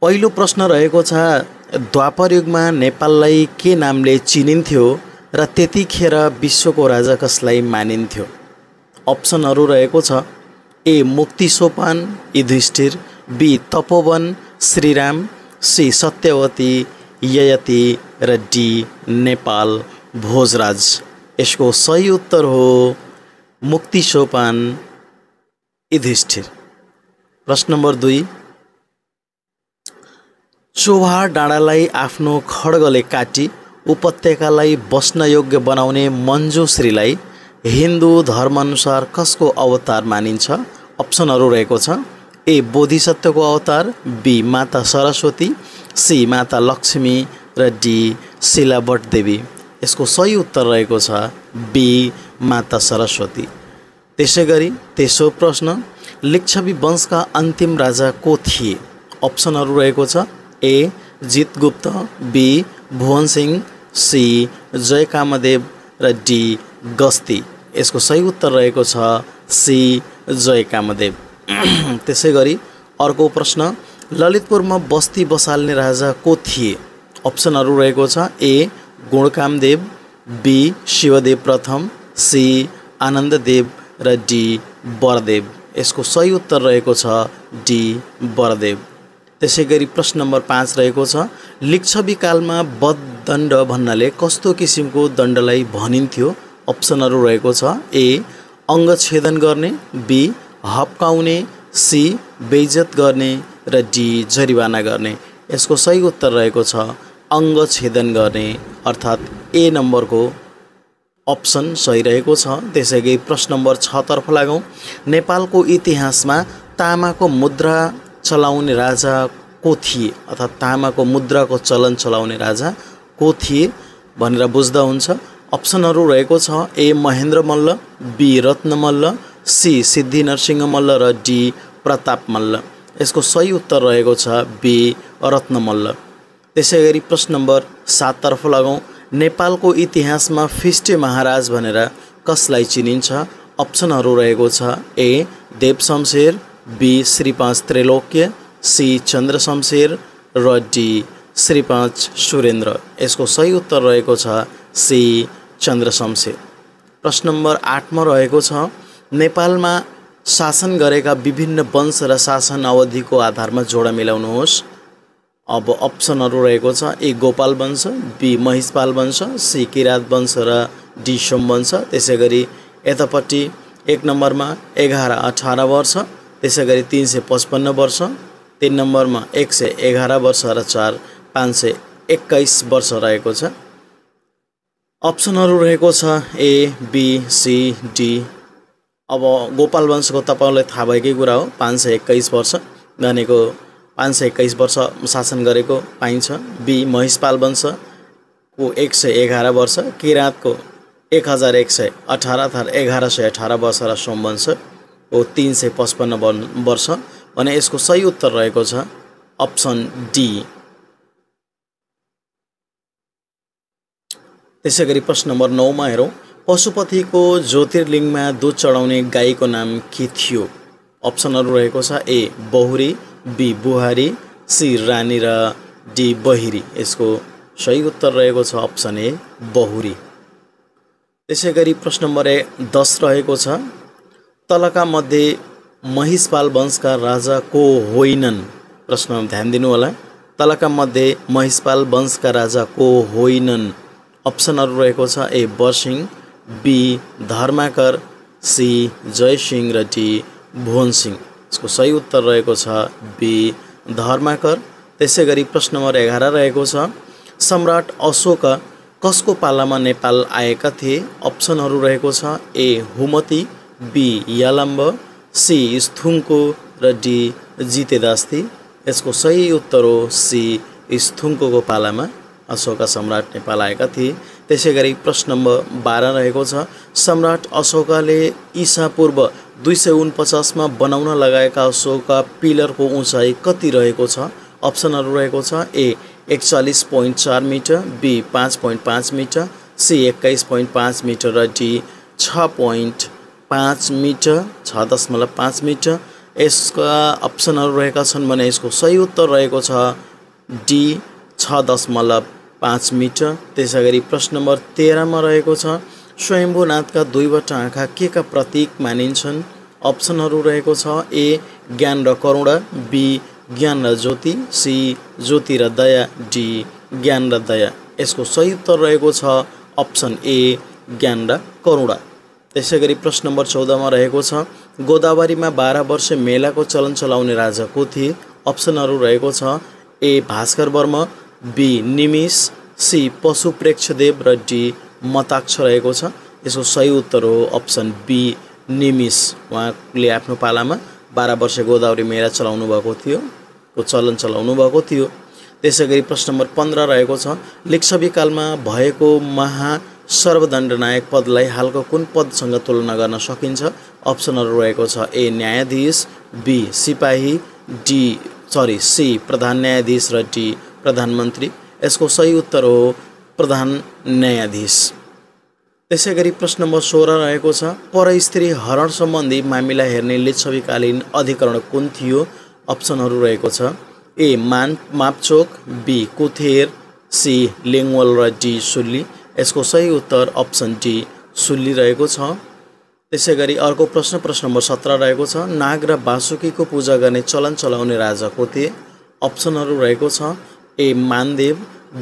पहिलो प्रश्न रहेको छ द्वापर युगमा नेपाललाई के नामले चिनिन्थ्यो र त्यतिखेर विश्वको राजा कसलाई मानिन्थ्यो? अप्सनहरू रहेको छ A Mukti Sopan Yudhishthir, B Tapovan Shriram, C Satyavati Yayati र डी नेपाल भोजराज। यसको सही उत्तर हो मुक्ति सोपान युधिष्ठिर। प्रश्न नम्बर 2, चोभार डाँडालाई आफ्नो खड्गले काटी उपत्यकालाई बस्न योग्य बनाउने मञ्जुश्रीलाई हिन्दू धर्मअनुसार कसको अवतार मानिन्छ? अप्सनहरू रहेको छ ए बोधिसत्वको अवतार, बी माता सरस्वती, सी माता लक्ष्मी र डी शिलावट देवी। यसको सही उत्तर रहेको छ बी माता सरस्वती। त्यसै गरी तेस्रो प्रश्न, लिच्छवी वंशका अन्तिम राजा को थिए? अप्सनहरू रहेको छ ए जितगुप्त, बी भुवन सिंह, सी जयकामदेव र डी गस्ती। यसको सही उत्तर रहेको छ सी जयकामदेव। त्यसै गरी अर्को प्रश्न, ललितपुरमा बस्ती बसाल्ने राजा को थिए? अप्सनहरू रहेको छ ए गुणकामदेव, बी शिवदेव प्रथम, सी आनन्ददेव र डी बरदेव। यसको सही उत्तर रहेको छ डी बरदेव। त्यसै गरी प्रश्न नम्बर 5 रहेको छ, लिच्छवी कालमा बद्धदण्ड भन्नाले कस्तो किसिमको दण्डलाई भनिन्थ्यो? अप्सनहरू रहेको छ ए अङ्गछेदन गर्ने, बी हप्काउने, सी बेइज्जत गर्ने र डी जरिवाना गर्ने। यसको सही उत्तर रहेको छ अङ्गछेदन गर्ने, अर्थात् ए नम्बरको अप्सन सही रहेको छ। त्यसै गरी प्रश्न नम्बर 6 तर्फ लागौँ। नेपालको इतिहासमा तामाको मुद्रा चलाउने राजा को थिए? अर्थात् तामाको मुद्राको चलन चलाउने राजा को थिए भनेर बुझ्दा हुन्छ। अप्सनहरू रहेको छ A Mahendra Malla, B Ratna Malla, C Siddhi Narsingh Malla र डी प्रताप मल्ल। यसको सही उत्तर रहेको छ बी रत्न मल्ल। त्यसै गरी प्रश्न नम्बर 7 तर्फ लगाउँ। नेपालको इतिहासमा फिस्टे महाराज भनेर कसलाई चिनिन्छ? अप्सनहरू रहेको छ ए देव Shamsher, be Shri 5 Trailokya, C चन्द्र शमशेर र डी श्री 5 सुरेन्द्र। यसको सही उत्तर रहेको छ सी चन्द्र शमशेर। प्रश्न नम्बर 8 मा रहेको छ, नेपालमा शासन गरेका विभिन्न वंश र शासन अवधिको आधारमा जोडा मिलाउनुहोस्। अब अप्सनहरू रहेको छ ए गोपाल वंश, बी महिषपाल वंश, सी किरात वंश र डी सोम वंश। त्यसै गरी यतापट्टि 1 नम्बरमा 11-18 वर्ष, त्यसै गरी 355 वर्ष, 3 नम्बरमा 111 वर्ष र 4 521 वर्ष रहेको छ। अप्सनहरू रहेको छ ए बी सी डी। अब गोपाल वंशको तपाईँलाई थाहा भएकै कुरा हो, 521 वर्ष भनेको 521 वर्ष शासन गरेको पाइन्छ। बी महिषपाल वंशको 111 वर्ष, किराँतको 1118 अर्थात् 1118 वर्ष र सोम वंशको 355 वर्ष भने यसको सही उत्तर रहेको छ अप्सन डी। त्यसै गरी प्रश्न नम्बर 9 मा हेरौँ। पशुपतिको ज्योतिर्लिङ्गमा दुध चढाउने गाईको नाम के थियो? अप्सनहरू रहेको छ ए बहुरी, बी बुहारी, सी रानी र डी बहिरी। यसको सही उत्तर रहेको छ अप्सन ए बहुरी। त्यसै गरी प्रश्न नम्बर 10 रहेको छ, तलका मध्ये महिषपाल वंशका राजा को होइनन्? प्रश्नमा ध्यान दिनु होला। तलका मध्ये महिषपाल वंशका राजा को होइनन्? अप्सनहरू रहेको छ ए बरसिंह, बी धर्माकर, सी जयसिंह र डी भुवन सिंह। यसको सही उत्तर रहेको छ बी धर्माकर। त्यसै गरी प्रश्न नम्बर 11 रहेको छ, सम्राट अशोक कसको पालामा नेपाल आएका थिए? अप्सनहरू रहेको छ ए हुमती, बी यालम्ब, सी स्थुङ्को र डी जितेदास्ती। यसको सही उत्तर हो सी स्थुङ्को पालामा अशोक सम्राट नेपाल आएका थिए। त्यसै गरी प्रश्न नम्बर 12 रहेको छ, सम्राट अशोकले ईसा पूर्व 249 मा बनाउन लगाएका अशोक पिलरको उचाइ कति रहेको छ? अप्सनहरू रहेको छ A 41.4 metre, B 5.5 metre, C 21.5 metre र डी 6.5 मिटर 6.5 मिटर। यसका अप्सनहरू रहेका छन् भने यसको सही उत्तर रहेको छ डी 6.5 मिटर। त्यसैगरी प्रश्न नम्बर 13 मा रहेको छ स्वयम्भूनाथका दुईवटा आँखा के का प्रतीक मानिन्छन्? अप्सनहरू रहेको छ ए ज्ञान र करुणा, बी ज्ञान र ज्योति, सी ज्योति र दया, डी ज्ञान र दया। यसको सही उत्तर रहेको छ अप्सन ए ज्ञान र करुणा। त्यसैगरी प्रश्न नम्बर 14 मा रहेको छ गोदावरीमा 12 वर्ष मेलाको चलन चलाउने राजा को थिए? अप्सनहरू रहेको छ ए Bhaskar Varma, be Nimish, C पशु प्रेक्षदेव र डी मताक्ष रहेको छ। यसको सही उत्तर हो अप्सन बी निमिष। उहाँले आफ्नो पालामा 12 वर्ष गोदावरी मेला चलाउनु भएको थियो, चलन चलाउनु भएको थियो। त्यसैगरी प्रश्न नम्बर 15 रहेको छ लिच्छवी कालमा भएको महा सर्वदण्डनायक पदलाई हालको कुन पदसँग तुलना गर्न सकिन्छ? अप्सनहरू रहेको छ ए न्यायाधीश, बी सिपाही, सी प्रधान न्यायाधीश र डी प्रधानमन्त्री। यसको सही उत्तर हो प्रधान न्यायाधीश। त्यसैगरी प्रश्न नम्बर 16 रहेको छ परस्त्री हरण सम्बन्धी मामिला हेर्ने लिच्छवीकालीन अधिकरण कुन थियो? अप्सनहरू रहेको छ ए मापचोक, बी कुथेर, सी लिङ्गवल र डी सुल्ली। यसको सही उत्तर अप्सन डी सुल्ली रहेको छ। त्यसैगरी अर्को प्रश्न नम्बर 17 रहेको छ नाग र बासुकीको पूजा गर्ने चलन चलाउने राजा को थिए? अप्सनहरू रहेको छ ए मानदेव,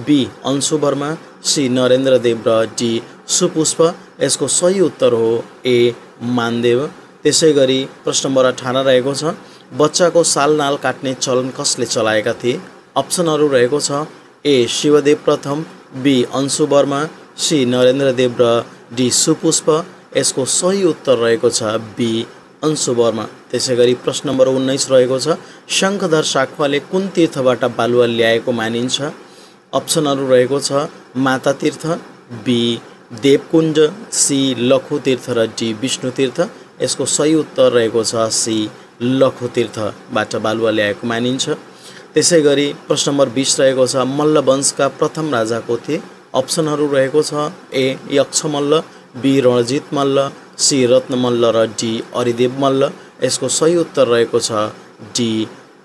बी अंशुवर्मा, सी नरेन्द्रदेव र डी सुपुष्प। यसको सही उत्तर हो ए मानदेव। त्यसैगरी प्रश्न नम्बर 18 रहेको छ बच्चाको सालनाल काट्ने चलन कसले चलाएका थिए? अप्सनहरू रहेको छ ए शिवदेव प्रथम, बी अंशुवर्मा, सी नरेन्द्रदेव र डी सुपुष्प। यसको सही उत्तर रहेको छ बी अंशुवर्मा। त्यसैगरी प्रश्न नम्बर 19 रहेको छ शङ्खधर साख्वाले कुन तीर्थबाट बालुवा ल्याएको मानिन्छ? अप्सनहरू रहेको छ माता तीर्थ, बी देवकुण्ड, सी लखु तीर्थ र डी विष्णु तीर्थ। यसको सही उत्तर रहेको छ सी लखु तीर्थबाट बालुवा ल्याएको मानिन्छ। त्यसैगरी प्रश्न नम्बर 20 रहेको छ मल्ल वंशका प्रथम राजा को थिए? अप्सनहरू रहेको छ ए यक्षमल्ल, बी रणजित मल्ल, सी रत्नमल्ल र डी अरिदेव मल्ल। यसको सही उत्तर रहेको छ डी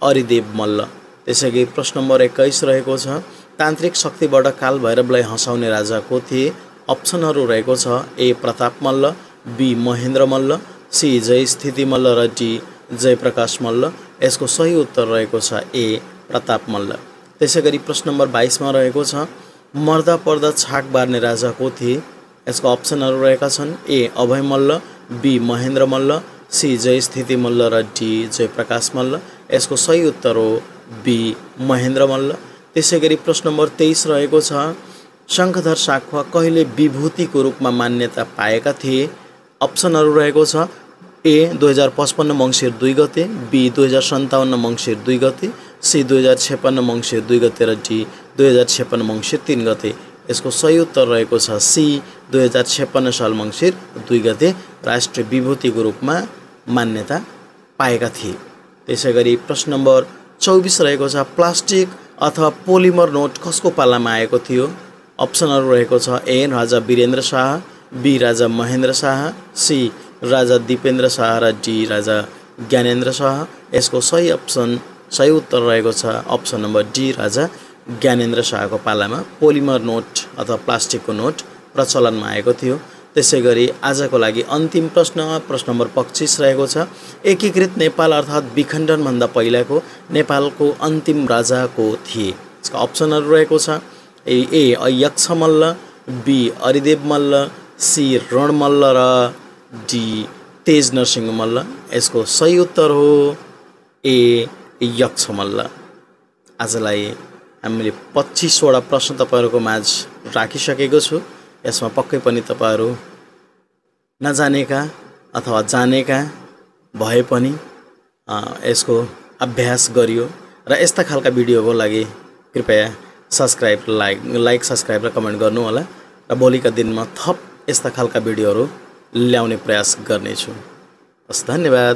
अरिदेव मल्ल। त्यसैगरी प्रश्न नम्बर 21 रहेको छ तान्त्रिक शक्तिबाट काल भैरवलाई हँसाउने राजा को थिए? अप्सनहरू रहेको छ ए प्रताप मल्ल, बी महेन्द्र मल्ल, सी जय स्थिति मल्ल र डी जयप्रकाश मल्ल। यसको सही उत्तर रहेको छ ए प्रताप मल्ल। त्यसैगरी प्रश्न नम्बर 22 मा रहेको छ मर्दा पर्दा छाक बार्ने राजा को थिए? यसको अप्सनहरू रहेका छन् ए अभय मल्ल, बी महेन्द्र मल्ल, सी जय स्थिति मल्ल र डी जयप्रकाश मल्ल। यसको सही उत्तर हो बी महेन्द्र मल्ल। त्यसैगरी प्रश्न नम्बर 23 रहेको छ शङ्खधर साख्वा कहिले विभूतिको रूपमा मान्यता पाएका थिए? अप्सनहरू रहेको छ ए 2055 मङ्सिर 2 गते, बी 2057 मङ्सिर 2 गते, सी 2056 मङ्सिर 2 गते र डी 2056 मङ्सिर 3 गते। यसको सही उत्तर रहेको छ सी 2056 साल मङ्सिर 2 गते राष्ट्रिय विभूतिको रूपमा मान्यता पाएका थिए। त्यसैगरी प्रश्न नम्बर 24 रहेको छ प्लास्टिक अथवा पोलिमर नोट कसको पालामा आएको थियो? अप्सनहरू रहेको छ A Raja Birendra Shah, B Raja Mahendra Shah, C Raja Dipendra Shah र डी राजा ज्ञानेन्द्र शाह। यसको सही उत्तर रहेको छ अप्सन नम्बर डी राजा ज्ञानेन्द्र शाहको पालामा पोलिमर नोट अथवा प्लास्टिकको नोट प्रचलनमा आएको थियो। त्यसैगरी आजको लागि अन्तिम प्रश्न नम्बर 25 रहेको छ एकीकृत नेपाल अर्थात् विखण्डनभन्दा पहिलाको नेपालको अन्तिम राजा को थिए? यसका अप्सनहरू रहेको छ ए यक्षमल्ल, बी अरिदेव मल्ल, सी रणमल्ल र डी तेज नरसिंह मल्ल। यसको सही उत्तर हो ए यक्षमल्ल। आजलाई हामीले 25 वटा प्रश्न तपाईहरुको माझ राखिसकेको छु। यसमा पक्कै पनि तपाईहरु नजानेका अथवा जानेका भए पनि यसको अभ्यास गरियो र यस्ता खालका भिडियोको लागि कृपया सब्स्क्राइब लाइक सब्स्क्राइब र कमेन्ट गर्नु होला र भोलिका दिनमा थप यस्ता खालका भिडियोहरू ल्याउने प्रयास गर्नेछु। हस्, धन्यवाद।